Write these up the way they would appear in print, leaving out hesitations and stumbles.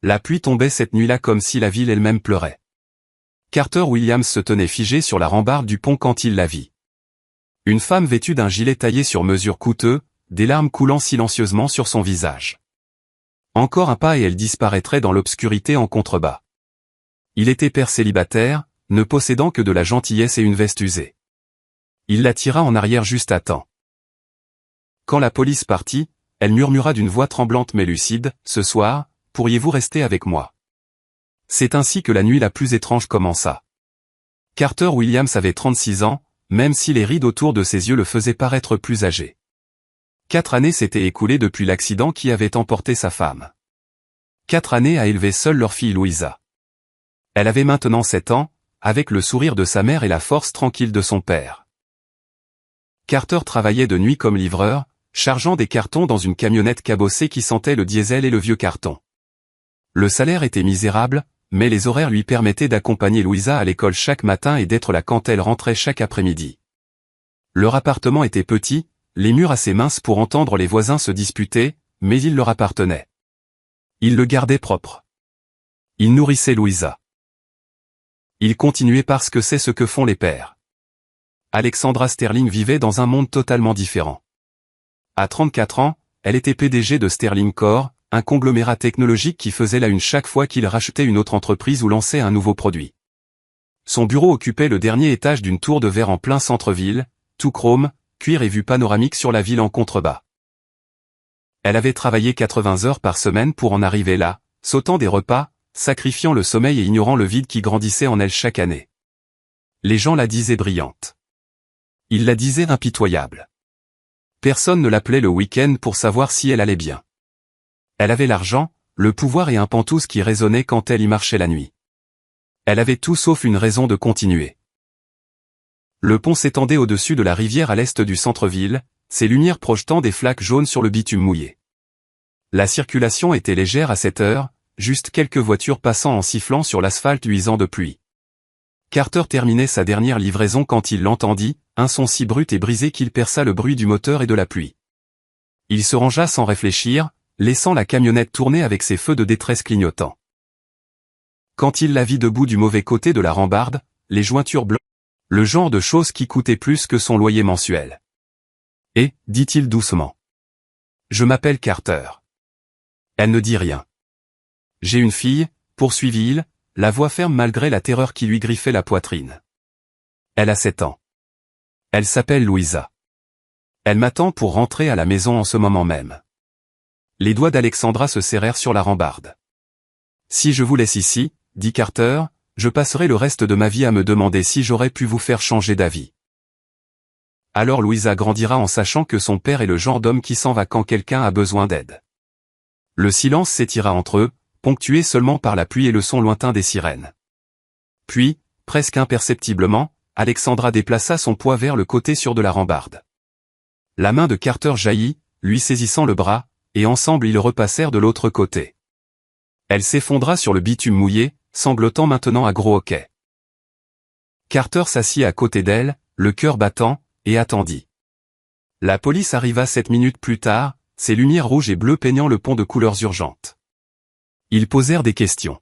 La pluie tombait cette nuit-là comme si la ville elle-même pleurait. Carter Williams se tenait figé sur la rambarde du pont quand il la vit. Une femme vêtue d'un gilet taillé sur mesure coûteux, des larmes coulant silencieusement sur son visage. Encore un pas et elle disparaîtrait dans l'obscurité en contrebas. Il était père célibataire, ne possédant que de la gentillesse et une veste usée. Il la tira en arrière juste à temps. Quand la police partit, elle murmura d'une voix tremblante mais lucide, « Ce soir, pourriez-vous rester avec moi ?» C'est ainsi que la nuit la plus étrange commença. Carter Williams avait 36 ans, même si les rides autour de ses yeux le faisaient paraître plus âgé. 4 années s'étaient écoulées depuis l'accident qui avait emporté sa femme. 4 années à élever seule leur fille Louisa. Elle avait maintenant 7 ans, avec le sourire de sa mère et la force tranquille de son père. Carter travaillait de nuit comme livreur, chargeant des cartons dans une camionnette cabossée qui sentait le diesel et le vieux carton. Le salaire était misérable, mais les horaires lui permettaient d'accompagner Louisa à l'école chaque matin et d'être là quand elle rentrait chaque après-midi. Leur appartement était petit, les murs assez minces pour entendre les voisins se disputer, mais il leur appartenait. Il le gardait propre. Il nourrissait Louisa. Il continuait parce que c'est ce que font les pères. Alexandra Sterling vivait dans un monde totalement différent. À 34 ans, elle était PDG de Sterling Core, un conglomérat technologique qui faisait la une chaque fois qu'il rachetait une autre entreprise ou lançait un nouveau produit. Son bureau occupait le dernier étage d'une tour de verre en plein centre-ville, tout chrome, cuir et vue panoramique sur la ville en contrebas. Elle avait travaillé 80 heures par semaine pour en arriver là, sautant des repas, sacrifiant le sommeil et ignorant le vide qui grandissait en elle chaque année. Les gens la disaient brillante. Ils la disaient impitoyable. Personne ne l'appelait le week-end pour savoir si elle allait bien. Elle avait l'argent, le pouvoir et un pantouse qui résonnait quand elle y marchait la nuit. Elle avait tout sauf une raison de continuer. Le pont s'étendait au-dessus de la rivière à l'est du centre-ville, ses lumières projetant des flaques jaunes sur le bitume mouillé. La circulation était légère à cette heure, juste quelques voitures passant en sifflant sur l'asphalte luisant de pluie. Carter terminait sa dernière livraison quand il l'entendit, un son si brut et brisé qu'il perça le bruit du moteur et de la pluie. Il se rangea sans réfléchir, laissant la camionnette tourner avec ses feux de détresse clignotants. Quand il la vit debout du mauvais côté de la rambarde, les jointures blanches, le genre de choses qui coûtait plus que son loyer mensuel. « Et, dit-il doucement. Je m'appelle Carter. » Elle ne dit rien. « J'ai une fille, poursuivit-il, la voix ferme malgré la terreur qui lui griffait la poitrine. Elle a 7 ans. Elle s'appelle Louisa. Elle m'attend pour rentrer à la maison en ce moment même. » Les doigts d'Alexandra se serrèrent sur la rambarde. « Si je vous laisse ici, dit Carter, je passerai le reste de ma vie à me demander si j'aurais pu vous faire changer d'avis. » Alors Louisa grandira en sachant que son père est le genre d'homme qui s'en va quand quelqu'un a besoin d'aide. Le silence s'étira entre eux, ponctué seulement par la pluie et le son lointain des sirènes. Puis, presque imperceptiblement, Alexandra déplaça son poids vers le côté sûr de la rambarde. La main de Carter jaillit, lui saisissant le bras, et ensemble ils repassèrent de l'autre côté. Elle s'effondra sur le bitume mouillé, sanglotant maintenant à gros hoquets. Carter s'assit à côté d'elle, le cœur battant, et attendit. La police arriva 7 minutes plus tard, ses lumières rouges et bleues peignant le pont de couleurs urgentes. Ils posèrent des questions.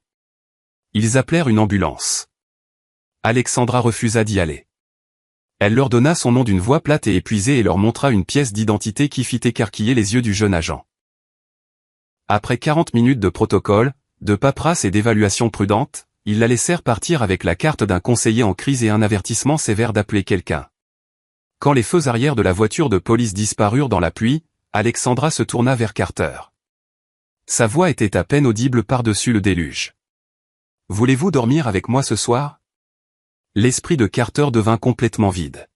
Ils appelèrent une ambulance. Alexandra refusa d'y aller. Elle leur donna son nom d'une voix plate et épuisée et leur montra une pièce d'identité qui fit écarquiller les yeux du jeune agent. Après 40 minutes de protocole, de paperasse et d'évaluation prudente, ils la laissèrent partir avec la carte d'un conseiller en crise et un avertissement sévère d'appeler quelqu'un. Quand les feux arrière de la voiture de police disparurent dans la pluie, Alexandra se tourna vers Carter. Sa voix était à peine audible par-dessus le déluge. « Voulez-vous dormir avec moi ce soir ?» L'esprit de Carter devint complètement vide.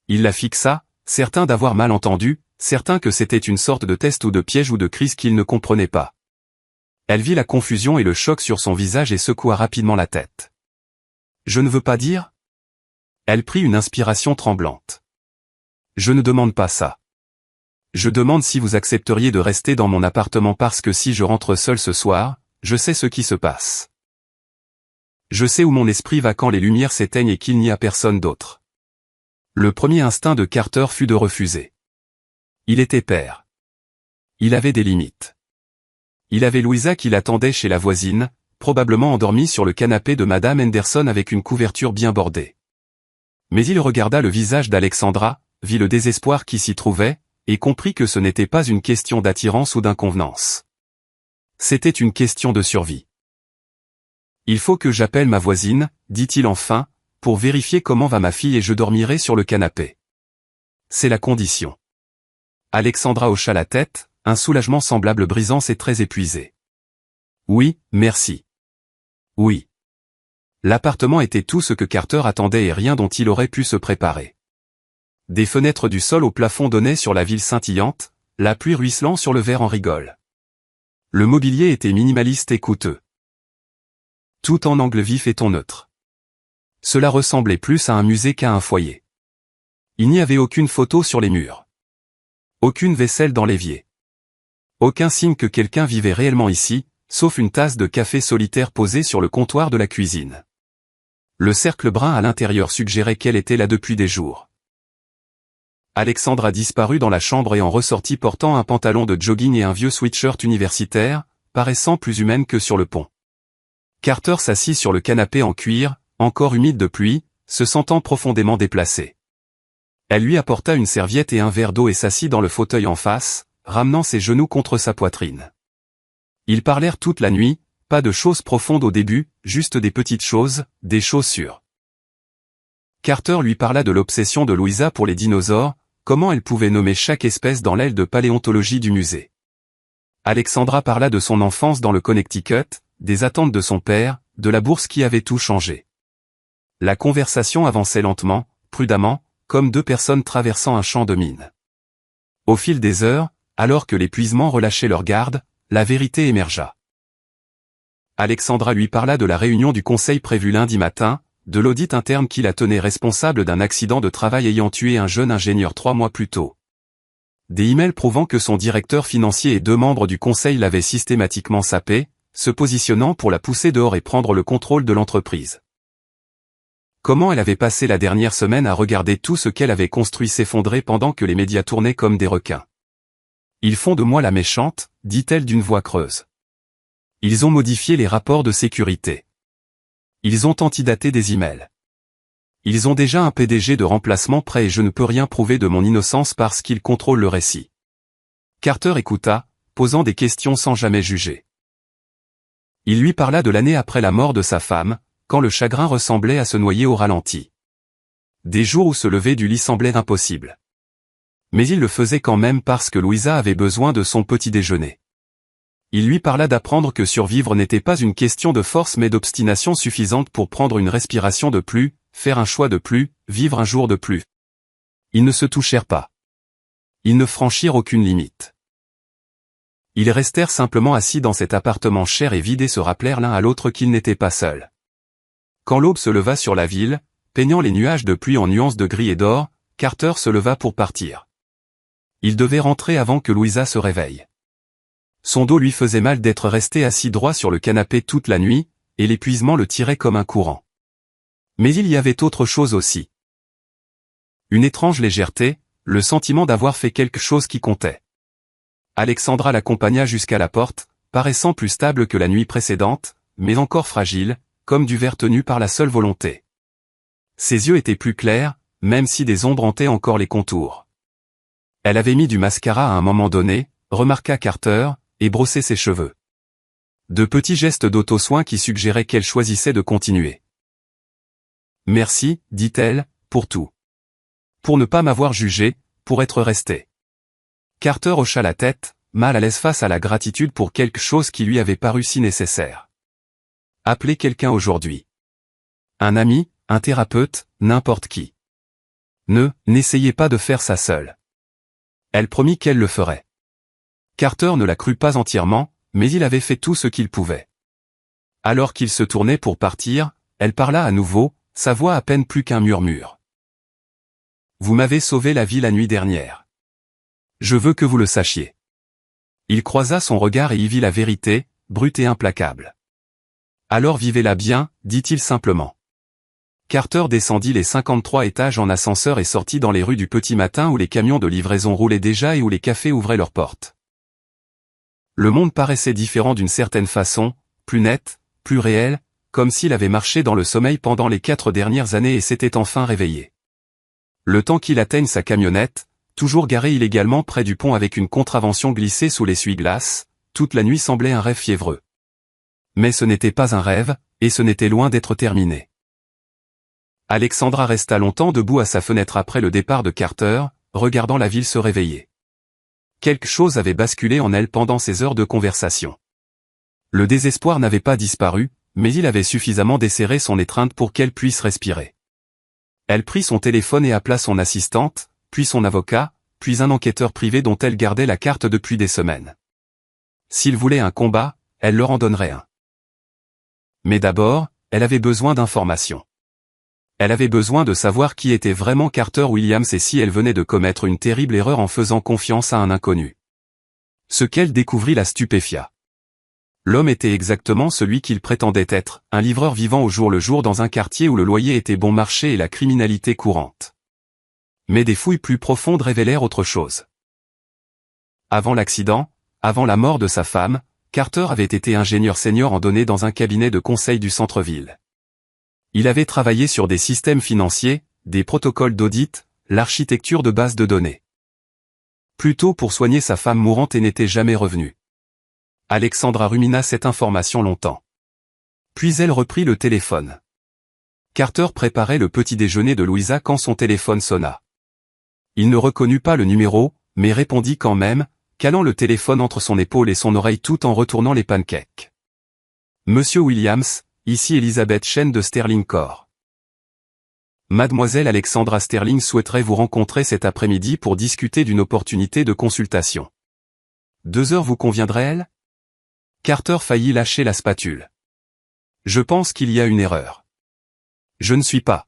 Il la fixa, certain d'avoir mal entendu, certain que c'était une sorte de test ou de piège ou de crise qu'il ne comprenait pas. Elle vit la confusion et le choc sur son visage et secoua rapidement la tête. « Je ne veux pas dire ?» Elle prit une inspiration tremblante. « Je ne demande pas ça. Je demande si vous accepteriez de rester dans mon appartement parce que si je rentre seul ce soir, je sais ce qui se passe. Je sais où mon esprit va quand les lumières s'éteignent et qu'il n'y a personne d'autre. » Le premier instinct de Carter fut de refuser. Il était père. Il avait des limites. Il avait Louisa qui l'attendait chez la voisine, probablement endormie sur le canapé de Madame Henderson avec une couverture bien bordée. Mais il regarda le visage d'Alexandra, vit le désespoir qui s'y trouvait, et comprit que ce n'était pas une question d'attirance ou d'inconvenance. C'était une question de survie. « Il faut que j'appelle ma voisine, dit-il enfin, pour vérifier comment va ma fille et je dormirai sur le canapé. C'est la condition. » Alexandra hocha la tête, un soulagement semblable brisant ses traits épuisés. « Oui, merci. » « Oui. » L'appartement était tout ce que Carter attendait et rien dont il aurait pu se préparer. Des fenêtres du sol au plafond donnaient sur la ville scintillante, la pluie ruisselant sur le verre en rigole. Le mobilier était minimaliste et coûteux. Tout en angle vif et ton neutre. Cela ressemblait plus à un musée qu'à un foyer. Il n'y avait aucune photo sur les murs. Aucune vaisselle dans l'évier. Aucun signe que quelqu'un vivait réellement ici, sauf une tasse de café solitaire posée sur le comptoir de la cuisine. Le cercle brun à l'intérieur suggérait qu'elle était là depuis des jours. Alexandra disparut dans la chambre et en ressortit portant un pantalon de jogging et un vieux sweatshirt universitaire, paraissant plus humaine que sur le pont. Carter s'assit sur le canapé en cuir, encore humide de pluie, se sentant profondément déplacé. Elle lui apporta une serviette et un verre d'eau et s'assit dans le fauteuil en face, ramenant ses genoux contre sa poitrine. Ils parlèrent toute la nuit, pas de choses profondes au début, juste des petites choses, des choses sûres. Carter lui parla de l'obsession de Louisa pour les dinosaures, comment elle pouvait nommer chaque espèce dans l'aile de paléontologie du musée. Alexandra parla de son enfance dans le Connecticut, des attentes de son père, de la bourse qui avait tout changé. La conversation avançait lentement, prudemment, comme deux personnes traversant un champ de mines. Au fil des heures, alors que l'épuisement relâchait leur garde, la vérité émergea. Alexandra lui parla de la réunion du conseil prévue lundi matin, de l'audit interne qui la tenait responsable d'un accident de travail ayant tué un jeune ingénieur 3 mois plus tôt. Des emails prouvant que son directeur financier et 2 membres du conseil l'avaient systématiquement sapé, se positionnant pour la pousser dehors et prendre le contrôle de l'entreprise. Comment elle avait passé la dernière semaine à regarder tout ce qu'elle avait construit s'effondrer pendant que les médias tournaient comme des requins. « Ils font de moi la méchante », dit-elle d'une voix creuse. « Ils ont modifié les rapports de sécurité. Ils ont antidaté des emails. Ils ont déjà un PDG de remplacement prêt et je ne peux rien prouver de mon innocence parce qu'ils contrôlent le récit. » Carter écouta, posant des questions sans jamais juger. Il lui parla de l'année après la mort de sa femme, quand le chagrin ressemblait à se noyer au ralenti. Des jours où se lever du lit semblait impossible. Mais il le faisait quand même parce que Louisa avait besoin de son petit déjeuner. Il lui parla d'apprendre que survivre n'était pas une question de force mais d'obstination suffisante pour prendre une respiration de plus, faire un choix de plus, vivre un jour de plus. Ils ne se touchèrent pas. Ils ne franchirent aucune limite. Ils restèrent simplement assis dans cet appartement cher et vide et se rappelèrent l'un à l'autre qu'ils n'étaient pas seuls. Quand l'aube se leva sur la ville, peignant les nuages de pluie en nuances de gris et d'or, Carter se leva pour partir. Il devait rentrer avant que Louisa se réveille. Son dos lui faisait mal d'être resté assis droit sur le canapé toute la nuit, et l'épuisement le tirait comme un courant. Mais il y avait autre chose aussi. Une étrange légèreté, le sentiment d'avoir fait quelque chose qui comptait. Alexandra l'accompagna jusqu'à la porte, paraissant plus stable que la nuit précédente, mais encore fragile, comme du verre tenu par la seule volonté. Ses yeux étaient plus clairs, même si des ombres hantaient encore les contours. Elle avait mis du mascara à un moment donné, remarqua Carter, et brossé ses cheveux. De petits gestes d'auto-soin qui suggéraient qu'elle choisissait de continuer. « Merci, dit-elle, pour tout. Pour ne pas m'avoir jugé, pour être resté. » Carter hocha la tête, mal à l'aise face à la gratitude pour quelque chose qui lui avait paru si nécessaire. Appelez quelqu'un aujourd'hui. Un ami, un thérapeute, n'importe qui. N'essayez pas de faire ça seule. Elle promit qu'elle le ferait. Carter ne la crut pas entièrement, mais il avait fait tout ce qu'il pouvait. Alors qu'il se tournait pour partir, elle parla à nouveau, sa voix à peine plus qu'un murmure. « Vous m'avez sauvé la vie la nuit dernière. Je veux que vous le sachiez. » Il croisa son regard et y vit la vérité, brute et implacable. « Alors vivez-la bien, dit-il simplement. » Carter descendit les 53 étages en ascenseur et sortit dans les rues du petit matin où les camions de livraison roulaient déjà et où les cafés ouvraient leurs portes. Le monde paraissait différent d'une certaine façon, plus net, plus réel, comme s'il avait marché dans le sommeil pendant les 4 dernières années et s'était enfin réveillé. Le temps qu'il atteigne sa camionnette, toujours garée illégalement près du pont avec une contravention glissée sous l'essuie-glace, toute la nuit semblait un rêve fiévreux. Mais ce n'était pas un rêve, et ce n'était loin d'être terminé. Alexandra resta longtemps debout à sa fenêtre après le départ de Carter, regardant la ville se réveiller. Quelque chose avait basculé en elle pendant ces heures de conversation. Le désespoir n'avait pas disparu, mais il avait suffisamment desserré son étreinte pour qu'elle puisse respirer. Elle prit son téléphone et appela son assistante, puis son avocat, puis un enquêteur privé dont elle gardait la carte depuis des semaines. S'il voulait un combat, elle leur en donnerait un. Mais d'abord, elle avait besoin d'informations. Elle avait besoin de savoir qui était vraiment Carter Williams et si elle venait de commettre une terrible erreur en faisant confiance à un inconnu. Ce qu'elle découvrit la stupéfia. L'homme était exactement celui qu'il prétendait être, un livreur vivant au jour le jour dans un quartier où le loyer était bon marché et la criminalité courante. Mais des fouilles plus profondes révélèrent autre chose. Avant l'accident, avant la mort de sa femme, Carter avait été ingénieur senior en données dans un cabinet de conseil du centre-ville. Il avait travaillé sur des systèmes financiers, des protocoles d'audit, l'architecture de bases de données. Plutôt pour soigner sa femme mourante et n'était jamais revenu. Alexandra rumina cette information longtemps. Puis elle reprit le téléphone. Carter préparait le petit déjeuner de Louisa quand son téléphone sonna. Il ne reconnut pas le numéro, mais répondit quand même, calant le téléphone entre son épaule et son oreille tout en retournant les pancakes. Monsieur Williams, ici Elizabeth Chen de Sterling Core. Mademoiselle Alexandra Sterling souhaiterait vous rencontrer cet après-midi pour discuter d'une opportunité de consultation. 2 heures vous conviendrait-elle? Carter faillit lâcher la spatule. Je pense qu'il y a une erreur. Je ne suis pas.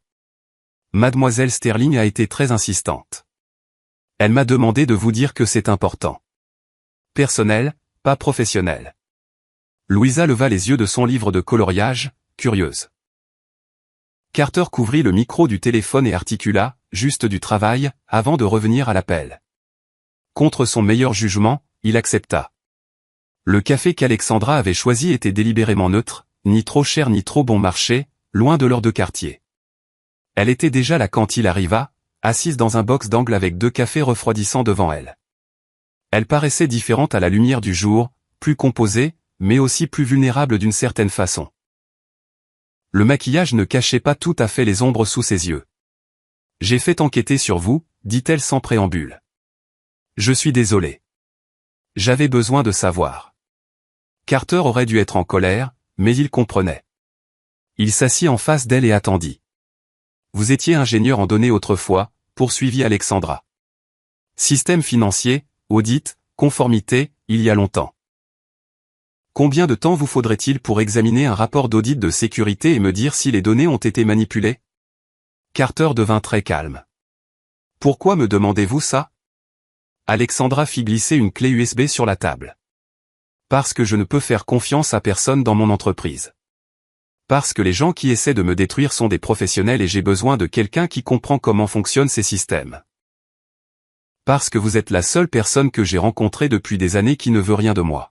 Mademoiselle Sterling a été très insistante. Elle m'a demandé de vous dire que c'est important. Personnel, pas professionnel. Louisa leva les yeux de son livre de coloriage, curieuse. Carter couvrit le micro du téléphone et articula, juste du travail, avant de revenir à l'appel. Contre son meilleur jugement, il accepta. Le café qu'Alexandra avait choisi était délibérément neutre, ni trop cher ni trop bon marché, loin de l'heure de quartier. Elle était déjà là quand il arriva, assise dans un box d'angle avec 2 cafés refroidissants devant elle. Elle paraissait différente à la lumière du jour, plus composée, mais aussi plus vulnérable d'une certaine façon. Le maquillage ne cachait pas tout à fait les ombres sous ses yeux. « J'ai fait enquêter sur vous, dit-elle sans préambule. Je suis désolée. J'avais besoin de savoir. » Carter aurait dû être en colère, mais il comprenait. Il s'assit en face d'elle et attendit. « Vous étiez ingénieur en données autrefois, » poursuivit Alexandra. « Système financier, audit, conformité, il y a longtemps. Combien de temps vous faudrait-il pour examiner un rapport d'audit de sécurité et me dire si les données ont été manipulées? » Carter devint très calme. « Pourquoi me demandez-vous ça? » Alexandra fit glisser une clé USB sur la table. « Parce que je ne peux faire confiance à personne dans mon entreprise. Parce que les gens qui essaient de me détruire sont des professionnels et j'ai besoin de quelqu'un qui comprend comment fonctionnent ces systèmes. Parce que vous êtes la seule personne que j'ai rencontrée depuis des années qui ne veut rien de moi. »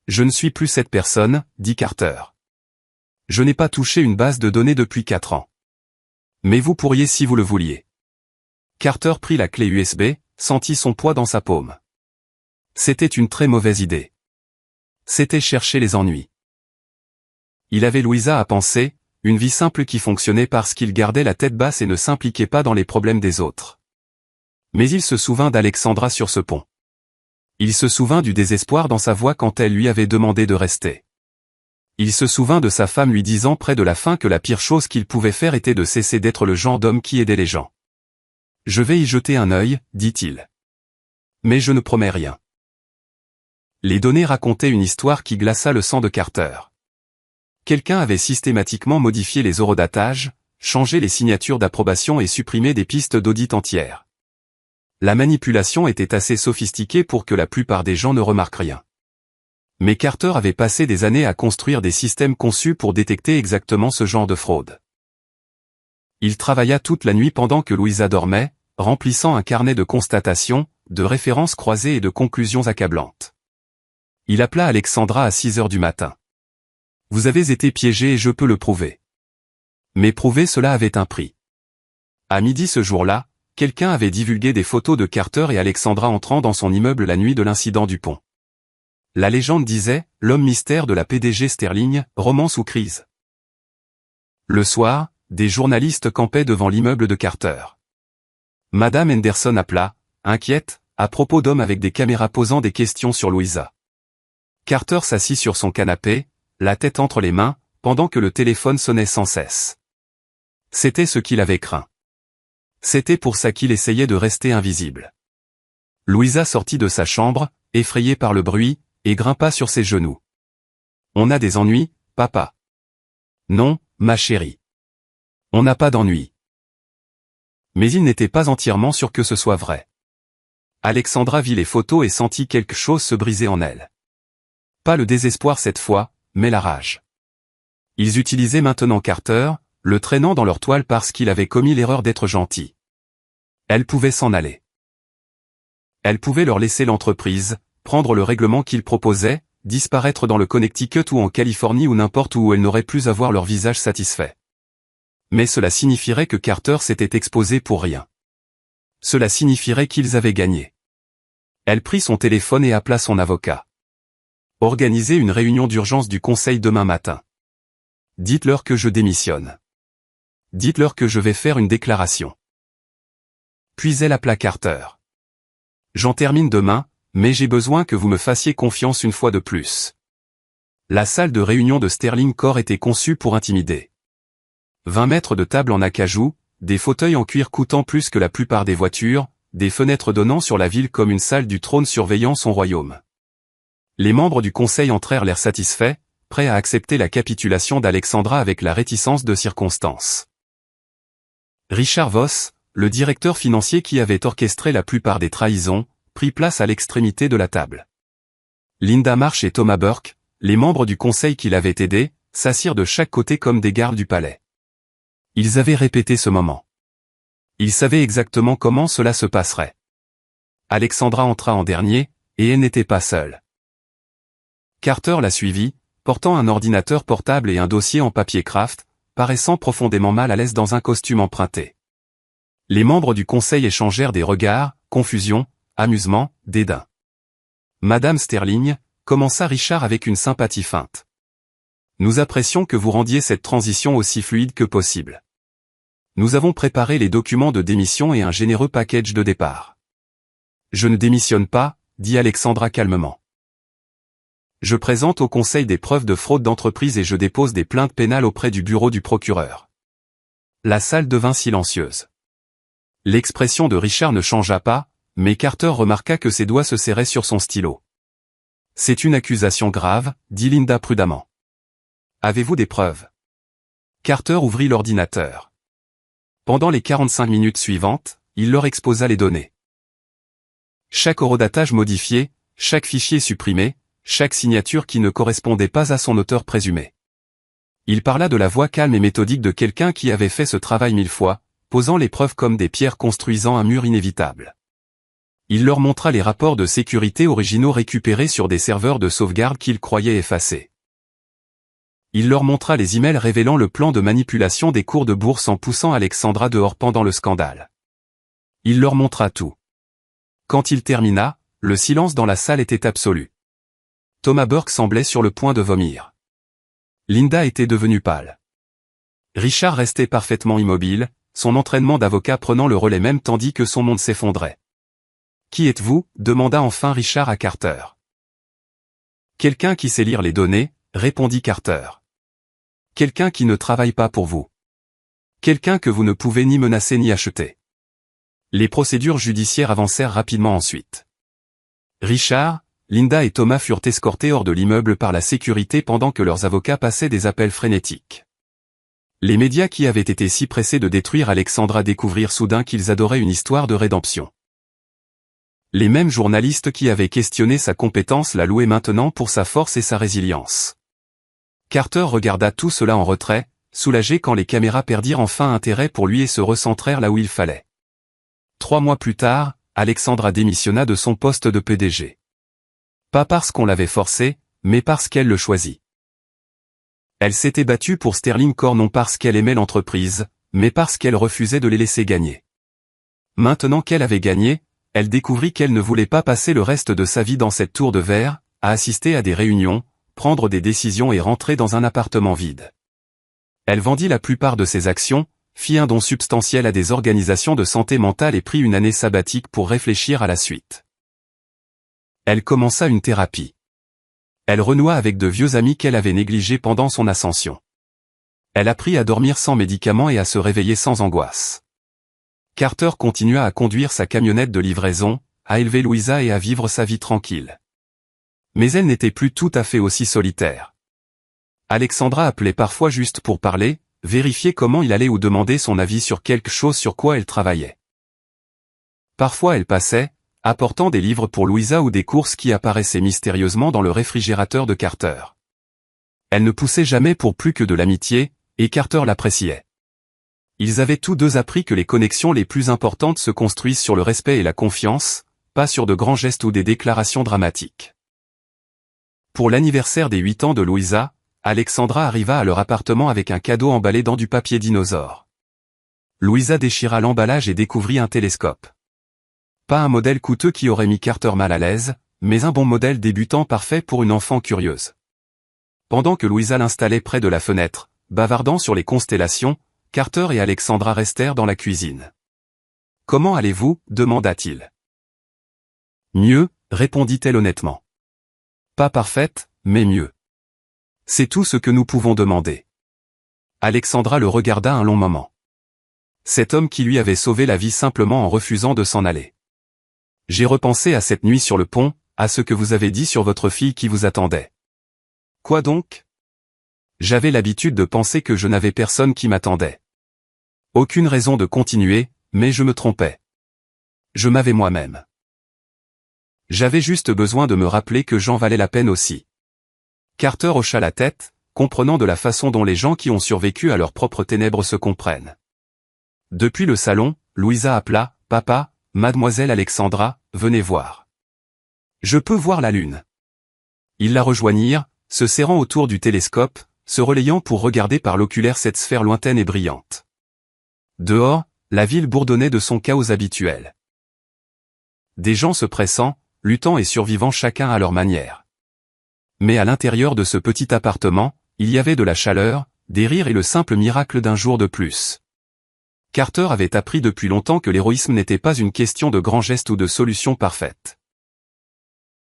Je ne suis plus cette personne, dit Carter. Je n'ai pas touché une base de données depuis 4 ans. Mais vous pourriez si vous le vouliez. Carter prit la clé USB, sentit son poids dans sa paume. C'était une très mauvaise idée. C'était chercher les ennuis. Il avait Louisa à penser, une vie simple qui fonctionnait parce qu'il gardait la tête basse et ne s'impliquait pas dans les problèmes des autres. Mais il se souvint d'Alexandra sur ce pont. Il se souvint du désespoir dans sa voix quand elle lui avait demandé de rester. Il se souvint de sa femme lui disant près de la fin que la pire chose qu'il pouvait faire était de cesser d'être le genre d'homme qui aidait les gens. « Je vais y jeter un œil, dit-il. Mais je ne promets rien. » Les données racontaient une histoire qui glaça le sang de Carter. Quelqu'un avait systématiquement modifié les horodatages, changé les signatures d'approbation et supprimé des pistes d'audit entières. La manipulation était assez sophistiquée pour que la plupart des gens ne remarquent rien. Mais Carter avait passé des années à construire des systèmes conçus pour détecter exactement ce genre de fraude. Il travailla toute la nuit pendant que Louisa dormait, remplissant un carnet de constatations, de références croisées et de conclusions accablantes. Il appela Alexandra à 6 heures du matin. Vous avez été piégé et je peux le prouver. Mais prouver cela avait un prix. À midi ce jour-là, quelqu'un avait divulgué des photos de Carter et Alexandra entrant dans son immeuble la nuit de l'incident du pont. La légende disait, l'homme mystère de la PDG Sterling, romance ou crise. Le soir, des journalistes campaient devant l'immeuble de Carter. Madame Henderson appela, inquiète, à propos d'hommes avec des caméras posant des questions sur Louisa. Carter s'assit sur son canapé, la tête entre les mains, pendant que le téléphone sonnait sans cesse. C'était ce qu'il avait craint. C'était pour ça qu'il essayait de rester invisible. Louisa sortit de sa chambre, effrayée par le bruit, et grimpa sur ses genoux. « On a des ennuis, papa. »« Non, ma chérie. On n'a pas d'ennuis. » Mais il n'était pas entièrement sûr que ce soit vrai. Alexandra vit les photos et sentit quelque chose se briser en elle. Pas le désespoir cette fois, mais la rage. Ils utilisaient maintenant Carter, le traînant dans leur toile parce qu'il avait commis l'erreur d'être gentil. Elle pouvait s'en aller. Elle pouvait leur laisser l'entreprise, prendre le règlement qu'ils proposaient, disparaître dans le Connecticut ou en Californie ou n'importe où elle n'aurait plus à voir leur visage satisfait. Mais cela signifierait que Carter s'était exposé pour rien. Cela signifierait qu'ils avaient gagné. Elle prit son téléphone et appela son avocat. Organisez une réunion d'urgence du conseil demain matin. Dites-leur que je démissionne. Dites-leur que je vais faire une déclaration. Puis elle appela Carter. J'en termine demain, mais j'ai besoin que vous me fassiez confiance une fois de plus. La salle de réunion de Sterling Core était conçue pour intimider. 20 mètres de table en acajou, des fauteuils en cuir coûtant plus que la plupart des voitures, des fenêtres donnant sur la ville comme une salle du trône surveillant son royaume. Les membres du conseil entrèrent l'air satisfaits, prêts à accepter la capitulation d'Alexandra avec la réticence de circonstance. Richard Voss, le directeur financier qui avait orchestré la plupart des trahisons, prit place à l'extrémité de la table. Linda Marsh et Thomas Burke, les membres du conseil qui l'avaient aidé, s'assirent de chaque côté comme des gardes du palais. Ils avaient répété ce moment. Ils savaient exactement comment cela se passerait. Alexandra entra en dernier, et elle n'était pas seule. Carter la suivit, portant un ordinateur portable et un dossier en papier craft, paraissant profondément mal à l'aise dans un costume emprunté. Les membres du conseil échangèrent des regards, confusion, amusement, dédain. Madame Sterling, commença Richard avec une sympathie feinte. Nous apprécions que vous rendiez cette transition aussi fluide que possible. Nous avons préparé les documents de démission et un généreux package de départ. Je ne démissionne pas, dit Alexandra calmement. Je présente au conseil des preuves de fraude d'entreprise et je dépose des plaintes pénales auprès du bureau du procureur. La salle devint silencieuse. L'expression de Richard ne changea pas, mais Carter remarqua que ses doigts se serraient sur son stylo. C'est une accusation grave, dit Linda prudemment. Avez-vous des preuves? Carter ouvrit l'ordinateur. Pendant les 45 minutes suivantes, il leur exposa les données. Chaque horodatage modifié, chaque fichier supprimé, chaque signature qui ne correspondait pas à son auteur présumé. Il parla de la voix calme et méthodique de quelqu'un qui avait fait ce travail 1000 fois, posant les preuves comme des pierres construisant un mur inévitable. Il leur montra les rapports de sécurité originaux récupérés sur des serveurs de sauvegarde qu'il croyait effacés. Il leur montra les emails révélant le plan de manipulation des cours de bourse en poussant Alexandra dehors pendant le scandale. Il leur montra tout. Quand il termina, le silence dans la salle était absolu. Thomas Burke semblait sur le point de vomir. Linda était devenue pâle. Richard restait parfaitement immobile, son entraînement d'avocat prenant le relais même tandis que son monde s'effondrait. « Qui êtes-vous » demanda enfin Richard à Carter. « Quelqu'un qui sait lire les données » répondit Carter. « Quelqu'un qui ne travaille pas pour vous. Quelqu'un que vous ne pouvez ni menacer ni acheter. » Les procédures judiciaires avancèrent rapidement ensuite. Richard, Linda et Thomas furent escortés hors de l'immeuble par la sécurité pendant que leurs avocats passaient des appels frénétiques. Les médias qui avaient été si pressés de détruire Alexandra découvrirent soudain qu'ils adoraient une histoire de rédemption. Les mêmes journalistes qui avaient questionné sa compétence la louaient maintenant pour sa force et sa résilience. Carter regarda tout cela en retrait, soulagé quand les caméras perdirent enfin intérêt pour lui et se recentrèrent là où il fallait. 3 mois plus tard, Alexandra démissionna de son poste de PDG. Pas parce qu'on l'avait forcée, mais parce qu'elle le choisit. Elle s'était battue pour Sterling Corr non parce qu'elle aimait l'entreprise, mais parce qu'elle refusait de les laisser gagner. Maintenant qu'elle avait gagné, elle découvrit qu'elle ne voulait pas passer le reste de sa vie dans cette tour de verre, à assister à des réunions, prendre des décisions et rentrer dans un appartement vide. Elle vendit la plupart de ses actions, fit un don substantiel à des organisations de santé mentale et prit une année sabbatique pour réfléchir à la suite. Elle commença une thérapie. Elle renoua avec de vieux amis qu'elle avait négligés pendant son ascension. Elle apprit à dormir sans médicaments et à se réveiller sans angoisse. Carter continua à conduire sa camionnette de livraison, à élever Louisa et à vivre sa vie tranquille. Mais elle n'était plus tout à fait aussi solitaire. Alexandra appelait parfois juste pour parler, vérifier comment il allait ou demander son avis sur quelque chose sur quoi elle travaillait. Parfois elle passait, apportant des livres pour Louisa ou des courses qui apparaissaient mystérieusement dans le réfrigérateur de Carter. Elle ne poussait jamais pour plus que de l'amitié, et Carter l'appréciait. Ils avaient tous deux appris que les connexions les plus importantes se construisent sur le respect et la confiance, pas sur de grands gestes ou des déclarations dramatiques. Pour l'anniversaire des 8 ans de Louisa, Alexandra arriva à leur appartement avec un cadeau emballé dans du papier dinosaure. Louisa déchira l'emballage et découvrit un télescope. Pas un modèle coûteux qui aurait mis Carter mal à l'aise, mais un bon modèle débutant parfait pour une enfant curieuse. Pendant que Louisa l'installait près de la fenêtre, bavardant sur les constellations, Carter et Alexandra restèrent dans la cuisine. « Comment allez-vous » demanda-t-il. « Mieux » répondit-elle honnêtement. « Pas parfaite, mais mieux. C'est tout ce que nous pouvons demander. » Alexandra le regarda un long moment. Cet homme qui lui avait sauvé la vie simplement en refusant de s'en aller. « J'ai repensé à cette nuit sur le pont, à ce que vous avez dit sur votre fille qui vous attendait. » « Quoi donc ? » J'avais l'habitude de penser que je n'avais personne qui m'attendait. Aucune raison de continuer, mais je me trompais. Je m'avais moi-même. J'avais juste besoin de me rappeler que j'en valais la peine aussi. Carter hocha la tête, comprenant de la façon dont les gens qui ont survécu à leurs propres ténèbres se comprennent. Depuis le salon, Louisa appela, « Papa, mademoiselle Alexandra, venez voir. Je peux voir la lune. » Ils la rejoignirent, se serrant autour du télescope, se relayant pour regarder par l'oculaire cette sphère lointaine et brillante. Dehors, la ville bourdonnait de son chaos habituel. Des gens se pressant, luttant et survivant chacun à leur manière. Mais à l'intérieur de ce petit appartement, il y avait de la chaleur, des rires et le simple miracle d'un jour de plus. Carter avait appris depuis longtemps que l'héroïsme n'était pas une question de grands gestes ou de solutions parfaites.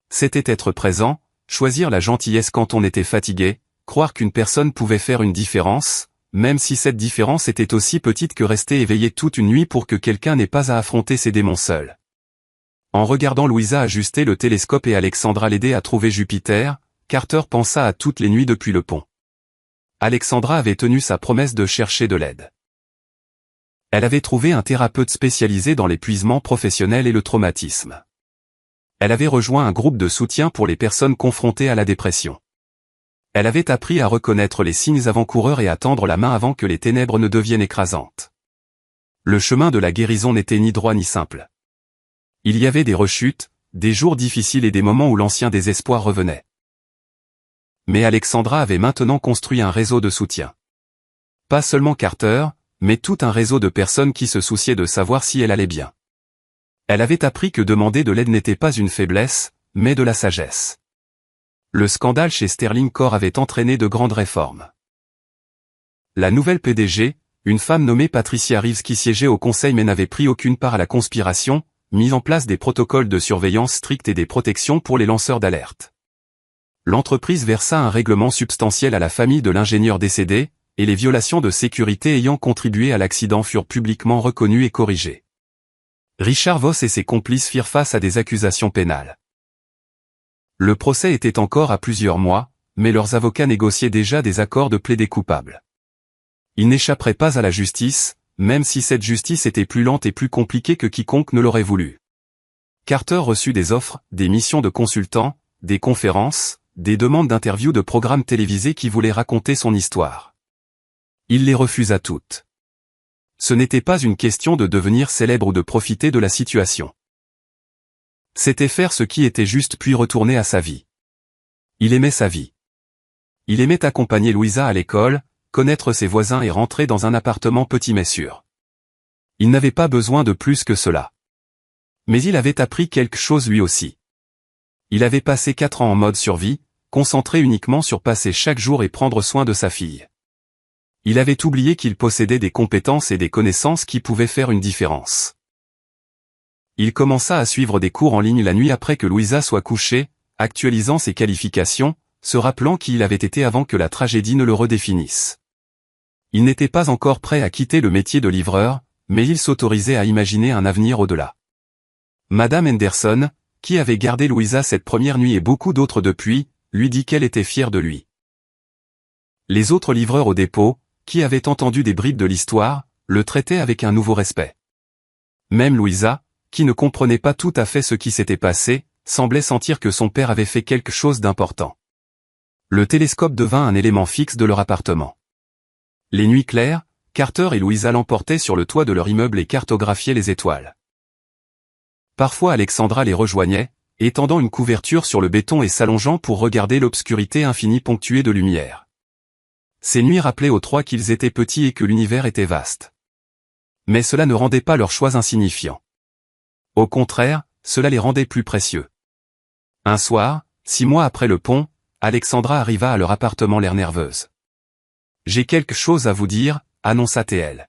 C'était être présent, choisir la gentillesse quand on était fatigué, croire qu'une personne pouvait faire une différence, même si cette différence était aussi petite que rester éveillé toute une nuit pour que quelqu'un n'ait pas à affronter ses démons seul. En regardant Louisa ajuster le télescope et Alexandra l'aider à trouver Jupiter, Carter pensa à toutes les nuits depuis le pont. Alexandra avait tenu sa promesse de chercher de l'aide. Elle avait trouvé un thérapeute spécialisé dans l'épuisement professionnel et le traumatisme. Elle avait rejoint un groupe de soutien pour les personnes confrontées à la dépression. Elle avait appris à reconnaître les signes avant-coureurs et à tendre la main avant que les ténèbres ne deviennent écrasantes. Le chemin de la guérison n'était ni droit ni simple. Il y avait des rechutes, des jours difficiles et des moments où l'ancien désespoir revenait. Mais Alexandra avait maintenant construit un réseau de soutien. Pas seulement Carter, mais tout un réseau de personnes qui se souciaient de savoir si elle allait bien. Elle avait appris que demander de l'aide n'était pas une faiblesse, mais de la sagesse. Le scandale chez Sterling Corr avait entraîné de grandes réformes. La nouvelle PDG, une femme nommée Patricia Reeves qui siégeait au conseil mais n'avait pris aucune part à la conspiration, mit en place des protocoles de surveillance stricts et des protections pour les lanceurs d'alerte. L'entreprise versa un règlement substantiel à la famille de l'ingénieur décédé, et les violations de sécurité ayant contribué à l'accident furent publiquement reconnues et corrigées. Richard Voss et ses complices firent face à des accusations pénales. Le procès était encore à plusieurs mois, mais leurs avocats négociaient déjà des accords de plaider coupables. Ils n'échapperaient pas à la justice, même si cette justice était plus lente et plus compliquée que quiconque ne l'aurait voulu. Carter reçut des offres, des missions de consultant, des conférences, des demandes d'interviews de programmes télévisés qui voulaient raconter son histoire. Il les refusa toutes. Ce n'était pas une question de devenir célèbre ou de profiter de la situation. C'était faire ce qui était juste puis retourner à sa vie. Il aimait sa vie. Il aimait accompagner Louisa à l'école, connaître ses voisins et rentrer dans un appartement petit mais sûr. Il n'avait pas besoin de plus que cela. Mais il avait appris quelque chose lui aussi. Il avait passé 4 ans en mode survie, concentré uniquement sur passer chaque jour et prendre soin de sa fille. Il avait oublié qu'il possédait des compétences et des connaissances qui pouvaient faire une différence. Il commença à suivre des cours en ligne la nuit après que Louisa soit couchée, actualisant ses qualifications, se rappelant qui il avait été avant que la tragédie ne le redéfinisse. Il n'était pas encore prêt à quitter le métier de livreur, mais il s'autorisait à imaginer un avenir au-delà. Madame Henderson, qui avait gardé Louisa cette première nuit et beaucoup d'autres depuis, lui dit qu'elle était fière de lui. Les autres livreurs au dépôt, qui avaient entendu des bribes de l'histoire, le traitaient avec un nouveau respect. Même Louisa, qui ne comprenait pas tout à fait ce qui s'était passé, semblait sentir que son père avait fait quelque chose d'important. Le télescope devint un élément fixe de leur appartement. Les nuits claires, Carter et Louisa l'emportaient sur le toit de leur immeuble et cartographiaient les étoiles. Parfois Alexandra les rejoignait, étendant une couverture sur le béton et s'allongeant pour regarder l'obscurité infinie ponctuée de lumière. Ces nuits rappelaient aux trois qu'ils étaient petits et que l'univers était vaste. Mais cela ne rendait pas leurs choix insignifiants. Au contraire, cela les rendait plus précieux. Un soir, 6 mois après le pont, Alexandra arriva à leur appartement l'air nerveuse. « J'ai quelque chose à vous dire », annonça-t-elle.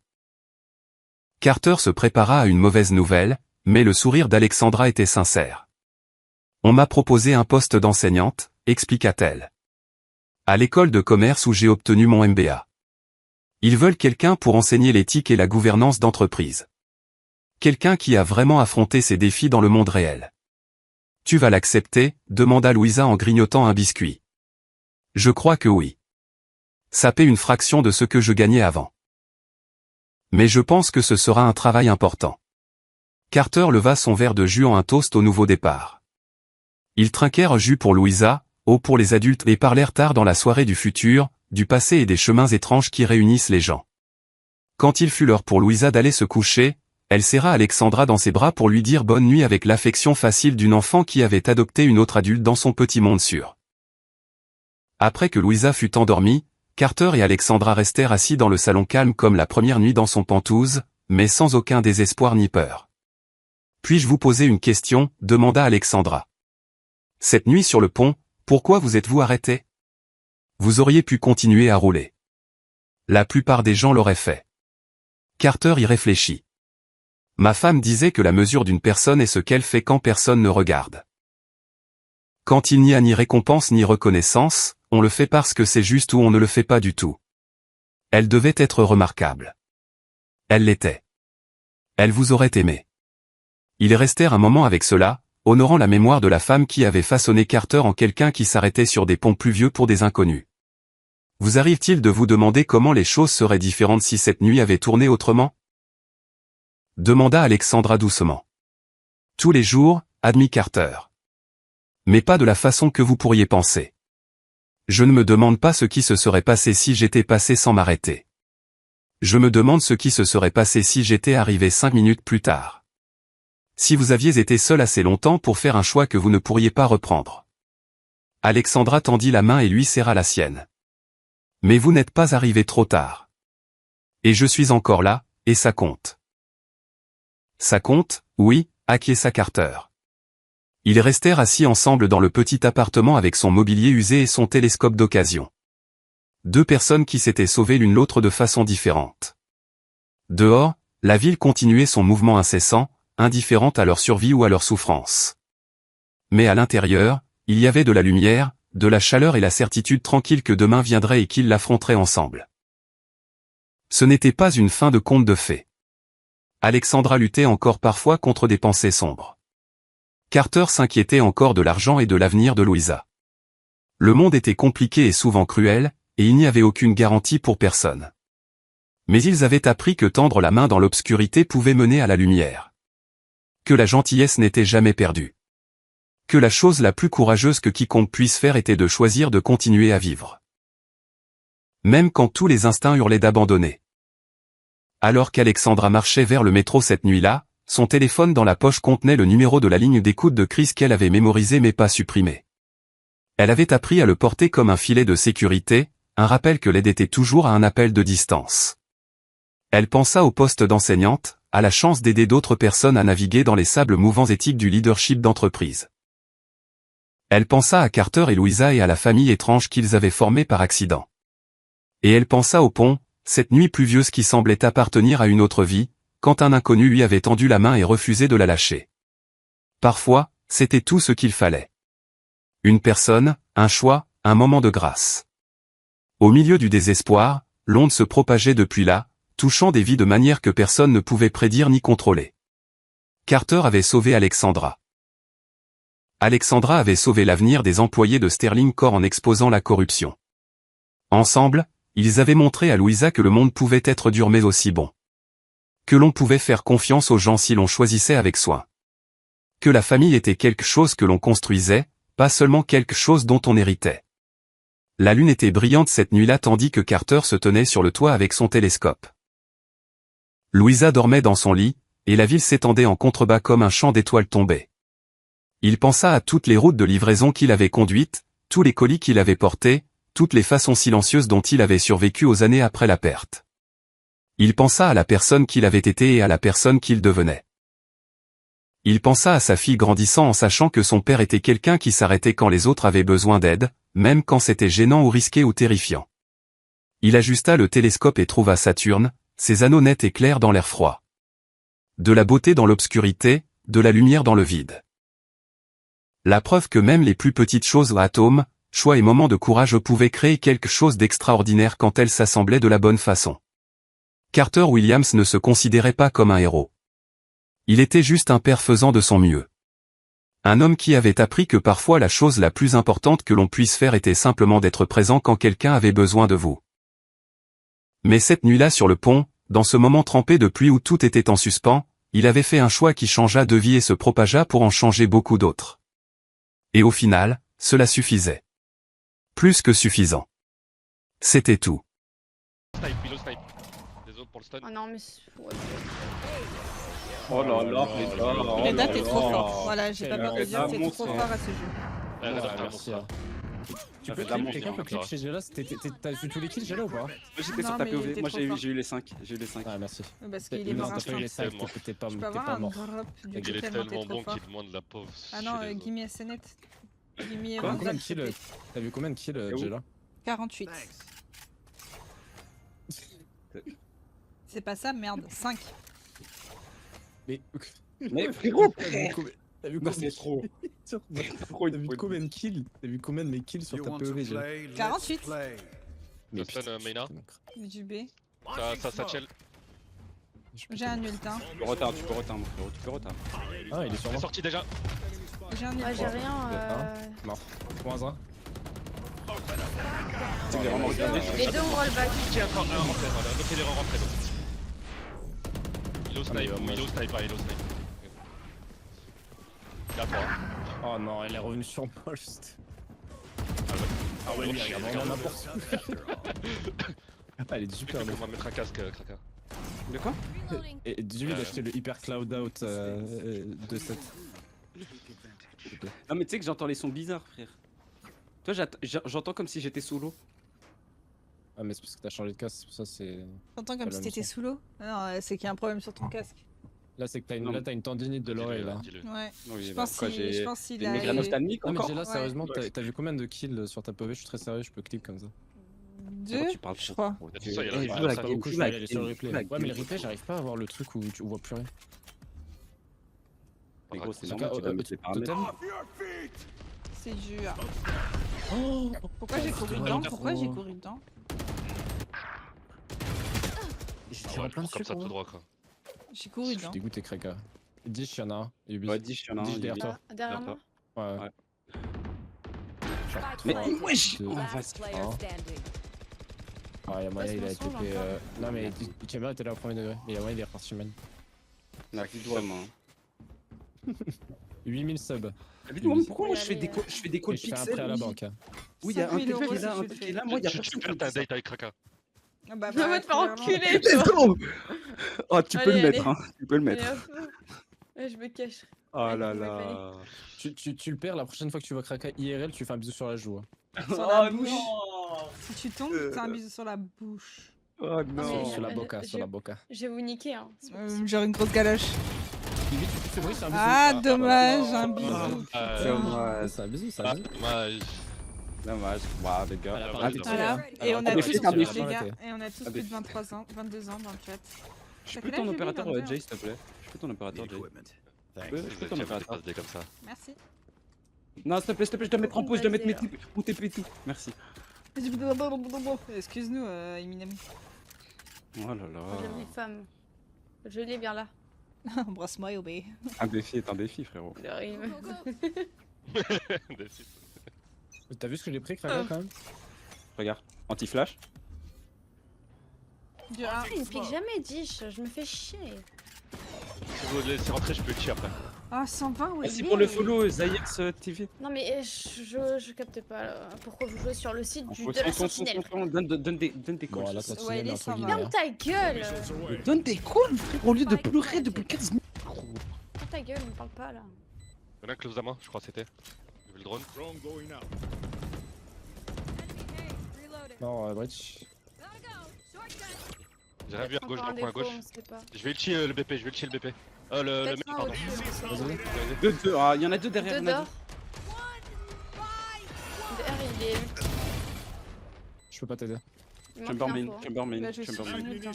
Carter se prépara à une mauvaise nouvelle, mais le sourire d'Alexandra était sincère. « On m'a proposé un poste d'enseignante », expliqua-t-elle. « À l'école de commerce où j'ai obtenu mon MBA. Ils veulent quelqu'un pour enseigner l'éthique et la gouvernance d'entreprise. Quelqu'un qui a vraiment affronté ces défis dans le monde réel. »« Tu vas l'accepter ?» demanda Louisa en grignotant un biscuit. « Je crois que oui. Ça paie une fraction de ce que je gagnais avant. Mais je pense que ce sera un travail important. » Carter leva son verre de jus en un toast au nouveau départ. Ils trinquèrent jus pour Louisa, eau pour les adultes et parlèrent tard dans la soirée du futur, du passé et des chemins étranges qui réunissent les gens. Quand il fut l'heure pour Louisa d'aller se coucher, elle serra Alexandra dans ses bras pour lui dire bonne nuit avec l'affection facile d'une enfant qui avait adopté une autre adulte dans son petit monde sûr. Après que Louisa fut endormie, Carter et Alexandra restèrent assis dans le salon calme comme la première nuit dans son penthouse, mais sans aucun désespoir ni peur. « Puis-je vous poser une question ?» demanda Alexandra. « Cette nuit sur le pont, pourquoi vous êtes-vous arrêté? Vous auriez pu continuer à rouler. La plupart des gens l'auraient fait. » Carter y réfléchit. « Ma femme disait que la mesure d'une personne est ce qu'elle fait quand personne ne regarde. Quand il n'y a ni récompense ni reconnaissance, on le fait parce que c'est juste ou on ne le fait pas du tout. Elle devait être remarquable. Elle l'était. Elle vous aurait aimé. » Ils restèrent un moment avec cela, honorant la mémoire de la femme qui avait façonné Carter en quelqu'un qui s'arrêtait sur des ponts pluvieux pour des inconnus. « Vous arrive-t-il de vous demander comment les choses seraient différentes si cette nuit avait tourné autrement ?» demanda Alexandra doucement. « Tous les jours, » admit Carter. « Mais pas de la façon que vous pourriez penser. Je ne me demande pas ce qui se serait passé si j'étais passé sans m'arrêter. Je me demande ce qui se serait passé si j'étais arrivé 5 minutes plus tard. Si vous aviez été seul assez longtemps pour faire un choix que vous ne pourriez pas reprendre. » Alexandra tendit la main et lui serra la sienne. « Mais vous n'êtes pas arrivé trop tard. Et je suis encore là, et ça compte. » « Ça compte, oui, » acquiesça Carter. Ils restèrent assis ensemble dans le petit appartement avec son mobilier usé et son télescope d'occasion. Deux personnes qui s'étaient sauvées l'une l'autre de façon différente. Dehors, la ville continuait son mouvement incessant, indifférente à leur survie ou à leur souffrance. Mais à l'intérieur, il y avait de la lumière, de la chaleur et la certitude tranquille que demain viendrait et qu'ils l'affronteraient ensemble. Ce n'était pas une fin de conte de fées. Alexandra luttait encore parfois contre des pensées sombres. Carter s'inquiétait encore de l'argent et de l'avenir de Louisa. Le monde était compliqué et souvent cruel, et il n'y avait aucune garantie pour personne. Mais ils avaient appris que tendre la main dans l'obscurité pouvait mener à la lumière. Que la gentillesse n'était jamais perdue. Que la chose la plus courageuse que quiconque puisse faire était de choisir de continuer à vivre. Même quand tous les instincts hurlaient d'abandonner. Alors qu'Alexandra marchait vers le métro cette nuit-là, son téléphone dans la poche contenait le numéro de la ligne d'écoute de Chris qu'elle avait mémorisé mais pas supprimé. Elle avait appris à le porter comme un filet de sécurité, un rappel que l'aide était toujours à un appel de distance. Elle pensa au poste d'enseignante, à la chance d'aider d'autres personnes à naviguer dans les sables mouvants éthiques du leadership d'entreprise. Elle pensa à Carter et Louisa et à la famille étrange qu'ils avaient formée par accident. Et elle pensa au pont, cette nuit pluvieuse qui semblait appartenir à une autre vie, quand un inconnu lui avait tendu la main et refusé de la lâcher. Parfois, c'était tout ce qu'il fallait. Une personne, un choix, un moment de grâce. Au milieu du désespoir, l'onde se propageait depuis là, touchant des vies de manière que personne ne pouvait prédire ni contrôler. Carter avait sauvé Alexandra. Alexandra avait sauvé l'avenir des employés de Sterling Core en exposant la corruption. Ensemble, ils avaient montré à Louisa que le monde pouvait être dur mais aussi bon. Que l'on pouvait faire confiance aux gens si l'on choisissait avec soin. Que la famille était quelque chose que l'on construisait, pas seulement quelque chose dont on héritait. La lune était brillante cette nuit-là tandis que Carter se tenait sur le toit avec son télescope. Louisa dormait dans son lit, et la ville s'étendait en contrebas comme un champ d'étoiles tombées. Il pensa à toutes les routes de livraison qu'il avait conduites, tous les colis qu'il avait portés, toutes les façons silencieuses dont il avait survécu aux années après la perte. Il pensa à la personne qu'il avait été et à la personne qu'il devenait. Il pensa à sa fille grandissant en sachant que son père était quelqu'un qui s'arrêtait quand les autres avaient besoin d'aide, même quand c'était gênant ou risqué ou terrifiant. Il ajusta le télescope et trouva Saturne, ses anneaux nets et clairs dans l'air froid. De la beauté dans l'obscurité, de la lumière dans le vide. La preuve que même les plus petites choses atomes, choix et moments de courage pouvaient créer quelque chose d'extraordinaire quand elles s'assemblaient de la bonne façon. Carter Williams ne se considérait pas comme un héros. Il était juste un père faisant de son mieux. Un homme qui avait appris que parfois la chose la plus importante que l'on puisse faire était simplement d'être présent quand quelqu'un avait besoin de vous. Mais cette nuit-là sur le pont, dans ce moment trempé de pluie où tout était en suspens, il avait fait un choix qui changea de vie et se propagea pour en changer beaucoup d'autres. Et au final, cela suffisait. Plus que suffisant. C'était tout. Snipe, Milo snipe. Désolé pour le stun. Oh non, mais. Ouais. Oh là là, Reda. Reda, t'es trop fort. Voilà, j'ai pas Quel peur de dire, t'es monstre, trop hein. fort à ce jeu. Ouais, Reda, Merci. merci. Tu peux Reda, clip, mon quelqu'un frère, peut clip chez Gela? T'as vu tous les kills Gela ou pas? Moi j'étais Non, sur ta mais POV, il moi était j'ai trop eu les 5, j'ai eu les 5. Ah merci. Parce qu'il est Non, mort t'as pas eu les instant. 5, t'es pas Je peux avoir un mort. drop du Il est tellement t'es tellement trop bon fort. qu'il demande la pauvre. Ah non, gimme SNet. Gimme Quoi, one Combien de drop, s'il te kills plaît. T'as vu combien de kills où Gela? 48. C'est pas ça, merde. 5. Mais frérot, T'as vu non, combien c'est trop. T'as Trop, vu combien de kills? T'as vu combien de mes kills sur ta POV Gela? 48. Le stun Meina. Du B. Ça satchel. J'ai un ult, hein. Tu peux retard, mon frérot, tu peux retard. Ah il est sur Il est moi. sorti déjà. J'ai un ult. Ouais, j'ai rien. Mort. Moins 1. C'est vraiment regardé. Les deux ont rollback. Qui a encore un rentré, voilà. L'autre il est rentré. Milo snipe, mais Milo snipe, Milo snipe. Il a 3. Oh non, elle est revenue sur moi juste. Ah ouais, lui, regarde, regarde, on a n'importe. Ah, elle est super On belle. va mettre un casque, Kraka. De quoi? Et dis-lui d'acheter le Hyper Cloud Out de 7. Non mais tu sais que j'entends les sons bizarres, frère. Toi j'entends comme si j'étais sous l'eau. Ah, mais c'est parce que t'as changé de casque, c'est pour ça c'est. T'entends comme Pas si la t'étais leçon. sous l'eau? Non, c'est qu'il y a un problème sur ton casque. Là, c'est que t'as Non, mais- une tendinite de l'oreille là. Dis-le. Ouais. Oui, Je bah, pense quoi, qu'il j'ai a. une migraine ophtalmique Non, mais encore. j'ai là, Ouais. sérieusement, t'as vu combien de kills sur ta POV? Je suis très sérieux, je peux clip comme ça. Deux, Tu parles je trop. crois. C'est ça, il y a Eh, la- joue la pas game, beaucoup, joue je la vais aller sur le game, replay. joue la Ouais, mais le game. replay, j'arrive pas à voir le truc où tu vois plus rien. Mais gros, c'est En tout normal, cas, tu vas mettre les paramètres. totem. C'est dur. Oh Pourquoi j'ai couru dedans? Pourquoi j'ai couru dedans? J'ai Ah tiré ouais, plein de comme ça dessus tout pour droit quoi. J'ai couru Je suis dedans. dégoûté, Kraka. 10, y'en a un. Et 8. Ouais, 10, y'en a un. Dis, il derrière est- toi. Derrière moi. Ouais. Ouais. Genre, Mais trois, wesh! deux, Oh, vas-y. un. Ah, y'a moyen, il a Passe été. mon son, là, Non, mais Chamber était là au premier degré. Mais y'a moyen, il est reparti man. La clip doigt, moi. 8000 subs. Dis-moi, pourquoi moi je fais des calls Et je fais un prêt à la banque. hein. Oui, il y a un 5000 type qui est euros là, si un tu type le qui est fais. là. Moi, il y a Tu personne qui perds me ta dit ça. date avec Kraka. Ah bah, Je vais te faire clairement. enculer, Let's toi. go. Oh, tu peux Allez, le mettre, allez. hein. Tu peux le Allez, mettre. hop. Ouais, je me cache. Oh Allez, là il va là. Tu le perds la prochaine fois que tu vois Kraka IRL, tu fais un bisou sur la joue. Hein. Sur la Oh bouche. non. Si tu tombes, t'as un bisou sur la bouche. Oh mais- non. Sur la je- boca, sur je- la boca. Je vais vous niquer, hein. c'est pas possible. Genre une grosse galoche. Vite, tu fais bruit, c'est un bisou. Ah, dommage, voilà. un bisou. Dommage. C'est un bisou, c'est un Ah, bisou. dommage. Dommage. Waouh, les gars. Elle a pas Ah, arrêté de voilà. Voilà. tirer, hein. Et on a Un tous, défi, un les défi. gars, et on a tous Un plus de défi. 23 ans, 22 ans dans le chat. Je T'as peux quel ton âge, opérateur, Julie, 22? Jay, s'il te plaît. Je peux ton opérateur, Jay. Thanks. peux Vous ton êtes jamais opérateur. pas comme ça. Merci. Non, s'il te plaît, je dois mettre en pause, je dois mettre mon TP et tout. Merci. Excuse-nous, Eminem. Oh là Moi, là. j'aime les femmes. Je l'ai bien là. Embrasse-moi, Obé. Un défi est un défi, frérot. Le rime. T'as vu ce que j'ai pris, Kraka, quand même? Regarde, anti-flash. Du 1. Il me pique jamais, Dish. Je me fais chier. Si vous laissez rentrer, je peux le tuer après. Ah, 120, ouais. Merci pour le follow, Zayex TV. Non, mais je capte pas là. Pourquoi vous jouez sur le site de la Son, sentinelle. Donne des Bon, calls. là, s'il te ça Ouais, il est entre sympa. guillemets. Ferme ta gueule. plaît. Donne des calls, frère, au lieu de pleurer depuis 15 minutes. Ferme ta gueule, on me parle pas là. Il y en a un close à main, je crois que c'était. J'ai vu le drone. Non, Breach. J'ai rien vu à gauche, Encore dans un le coin à défaut, gauche. on sait pas. Je vais le chier le BP, je vais le chier le BP. Le mec, Peut-être un pardon. au-dessus. Vas-y. Deux, ah, il y en a deux derrière. Deux il y en a d'or. DR, il est ult. Je peux pas t'aider. Il deux. manque Chamber l'info, main, hein. chamber main, Là, je suis chamber sur main. mute, hein.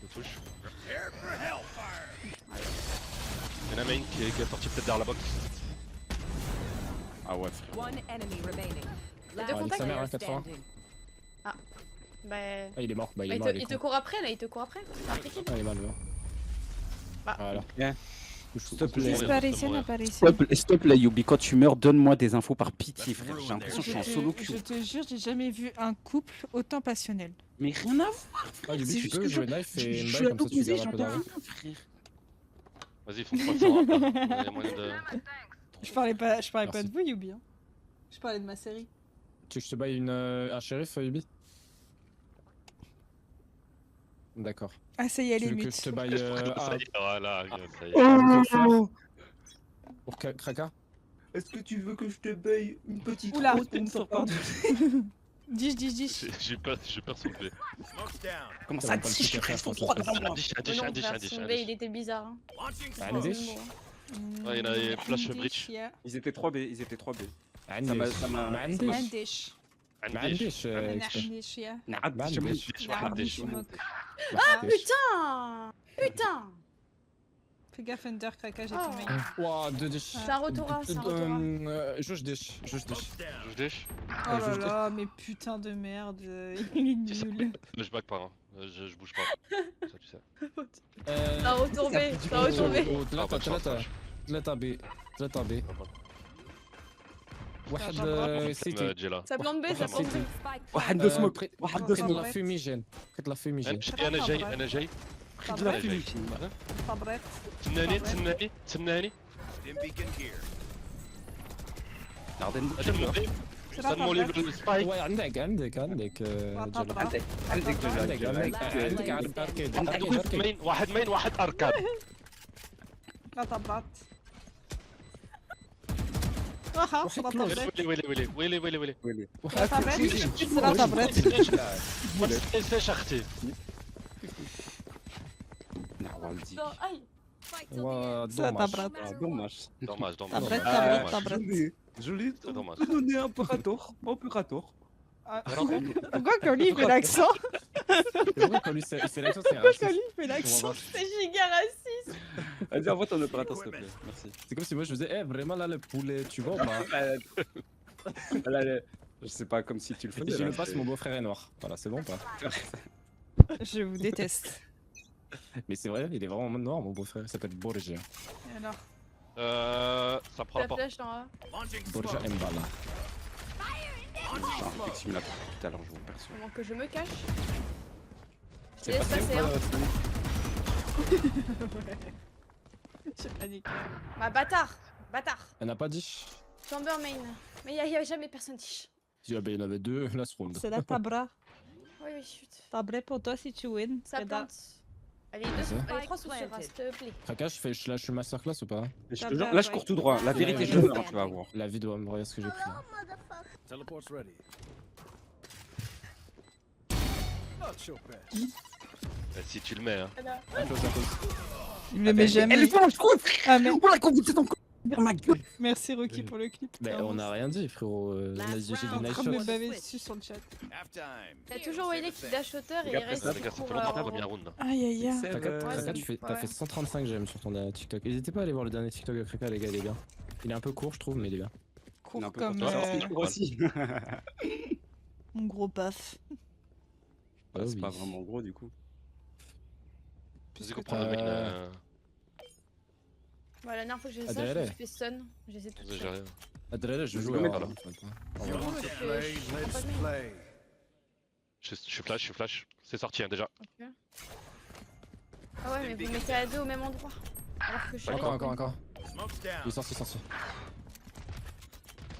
Je touche. Il y en a un main qui est sorti peut-être derrière la box. Ah ouais, frère. One enemy remaining. Deux Last contacts. sa mère, player hein, 80. standing. Bah. Ah, il est mort. Bah, il Bah, est mort. il te court après là, il te court après. C'est impliqué. Ah, il est mal, lui. Bah. Voilà. Yeah. S'il te plaît. Disparition, apparition. S'il te plaît, Yubi, quand tu meurs, donne-moi des infos par pitié, frère. J'ai l'impression que je suis en solo Je queue. te jure, j'ai jamais vu un couple autant passionnel. Mais rien à voir. Ah, Yubi, C'est tu juste peux que jouer je- knife Je et une suis balle à comme ça, tu l'opposé, gardes un peu j'en ai d'argent. rien, frère. Vas-y, faut pas que ça rentre, là. Il y a moyen de. Je parlais pas Merci. de vous, Yubi. Hein. Je parlais de ma série. Tu veux que je te baille un shérif, Yubi? D'accord. Ah, ça y est, Tu les veux que mutes. je te baille Ça y est, voilà, ça y est. pour Kraka? Est-ce que tu veux que je te baille une petite Oula. crotte pour me faire pardon? Dis. J'ai peur s'il vous plaît. Comment Ça ça, va pas le si je truc à reste faire, droit ça, devant moi? Dish, Oh non, frère, son B, il était bizarre. Hein. Un dish? Ouais, il y en a flash breach. Ils étaient 3B, ils étaient 3B. Un Ça m'a- dish. ça m'a- Un ça m'a- dish. Un dish. Un Un dish. dish, Un exprès. dish, yeah. Nard, Man, je me- bitch. Dish, ouais, un dish. Ah, Putain. Putain. Fais gaffe, Under, Kraka, j'ai Oh. tout main. Ouah, deux dish. C'est un retour A, c'est un retour A. Juge dish, juge dish. Je dish. Oh là là, mais putain de merde, il est nul. Je back pas, hein. Je bouge pas. Ça, tu sais. C'est un retour B, c'est un retour B. ثلاثة B. ثلاثة B. واحد سيتي. Jella. Ça plante B, ça plante B. واحد دو سموك بقيت واحد دو بقيت سموك لا فيميجين بقيت لا فيميجين. انا جاي انا جاي واحد لا فيمي. صبرت. تسناني نعطي سلموا لي بالسبايك واي عندك جلة. عندك عندك اركيد. مين واحد اركاد لا طبرت. اها صبرت. ويلي لا طبرت. لا طبرت. ليش اختي نعوالدي Aïe. Ça طبرت. دوماج دوماج طبرت. جولي C'est dommage. donner un opérateur. Ah, pourquoi Coli fait l'accent? Quand lui il fait l'action, c'est Pourquoi raciste. Coli fait l'accent? C'est giga raciste. Vas-y, envoie ton opérateur s'il te plaît. Merci. C'est comme si moi je faisais, vraiment là le poulet, tu vois ou pas? Je sais pas, comme si tu le faisais. Je là, le passe, c'est- mon beau-frère est noir. Voilà, c'est bon ou pas? Je vous déteste. Mais c'est vrai, il est vraiment noir, mon beau-frère. Il s'appelle Borja. Et alors? Ça prend la La porte. flèche en A. Borja Mbala. J'ai un truc simulateur tout à l'heure, je vous perçois. Comment que je me cache. Je C'est laisse passé passer, ou hein. pas, J'ai paniqué. Bah, bâtard. Bâtard. Elle n'a pas dit. Chamber main. Mais y a jamais personne dish. Il y en avait deux, la seconde. C'est la tabra. Oui, oui, chut. Tabré pour toi si tu win. Ça Reda. plante. Allez, allez 3 sont sur A, s'il te plaît. Kraka, je lâche le masterclass ou pas? Je te Ah jure, bah, là je ouais. cours tout droit. La vérité, je Ouais. meurs, tu vas voir. La vie doit me regarder ce que j'ai pris. Teleport's ready. Not your best. Bah, si tu le mets, hein. À close, à close. Il le met jamais. Elle est pas, je trouve. Ah, mais... Oh la conviction ton ma gueule. Merci Rocky pour le clip. Mais on a rien dit, frérot. On a dit j'ai T'es en des nice train de me shots. baver dessus sur le chat. Half time. Il y a toujours Wiley qui dash hauteur et il Regarde, reste Les gars, ça pour fait longtemps qu'on a bien round. là. Aïe aïe aïe. Kraka, Ouais, Kraka, c'est- t'as fait 135 j'aime sur ton TikTok. N'hésitez pas à aller voir le dernier TikTok de Kraka, les gars, il est bien. Il est un peu court, je trouve, mais il est bien. Il est un Court peu comme pour toi, euh, je cours aussi. mon gros paf. Ouais, c'est oui. pas vraiment gros du coup. Vas-y, qu'on prend le mec là. Voilà, la dernière fois que j'ai Ah, ça, je me derrière. suis fait stun. J'ai essayé tout Vas-y, j'ai seul. rien. Ah, là, je Vas-y, joue go, à mets voilà. You Ouais, want je to fais- play? je fais Let's pas de main. play. Je suis flash. C'est sorti, hein, déjà. Ok. Ah ouais, mais vous mettez à deux au même endroit. Alors que je suis Encore. Smoke's down. Il est sorti.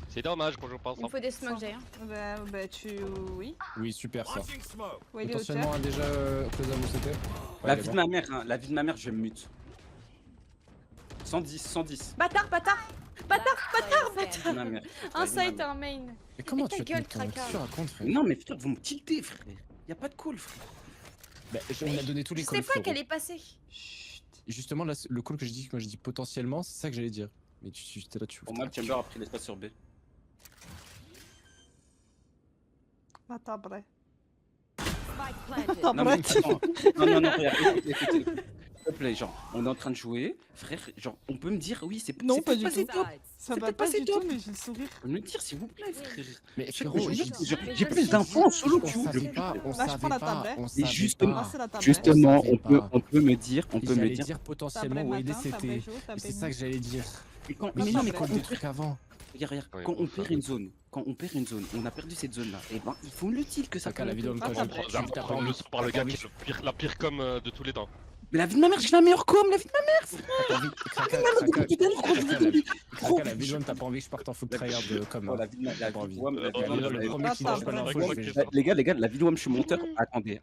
C'est dommage qu'on joue pas Il me ensemble. faut des smokes, j'ai. Hein. Bah tu... Oui. Oui, super ça. Launching smoke. Ouais, il est Potentiellement hauteur. un déjà close à vous c'était. La vie de ma mère, hein, la vie de ma mère, je vais me mute. 110. Bâtard. La vie de ma mère. Un site, un main. Mais comment ta tu gueule, te Qu'est-ce Kraka. que tu racontes, frère? Non mais frère, vous me tiltez frère. Y a pas de call frère. Bah, on a donné tous les Je calls, sais pas frérot. qu'elle est passée. Chut. Et justement, là, le call que je dis, quand je dis potentiellement, c'est ça que j'allais dire. Mais tu étais là, tu Pour moi, le Chamber a pris l'espace sur B. Ah, tabré. Non mais attends. Non, regarde, écoutez. S'il te plaît, genre, on est en train de jouer, frère, genre, on peut me dire, oui, c'est Non, c'est pas peut-être du passé tout. top. Ça C'est va peut-être pas passé du top. tout, mais j'ai le sourire. Faut me le dire, s'il vous plaît, frère. Mais Je- frérot, je- juste- J'ai plus d'infos en solo que on vous. savait pas, on Là, je savait prends la pas, table, hein. on Et savait justement, pas. Passer la table. Justement, On savait pas. on peut me dire, J'allais dire. dire potentiellement Tabré où aider matin, tabré c'était. jour, Et tabré c'est ça nuit. que j'allais dire. Mais quand, Mais mais non, non, mais mais quand quand des on trucs avant. regarde, Oui, quand bon, on ça. perd une zone, on a perdu cette zone-là, et ben, il faut me le dire que ça Kraka, la peut- vidéo me Ah, colle. ça je- va. je- t'as pas Prends le envie- son par le t'as pas gars envie- qui est la pire com de tous les temps. Mais la vie de ma mère, j'ai la meilleure com, la vie de ma mère. t'as pas envie- Kraka, la vidéo, t'as pas envie que je parte en full tryhard comme. Oh, la vie de ma T'as pas envie. mère, Le premier qui lâche pas l'info, je vais- Les gars, la vidéo, je suis monteur. Attendez.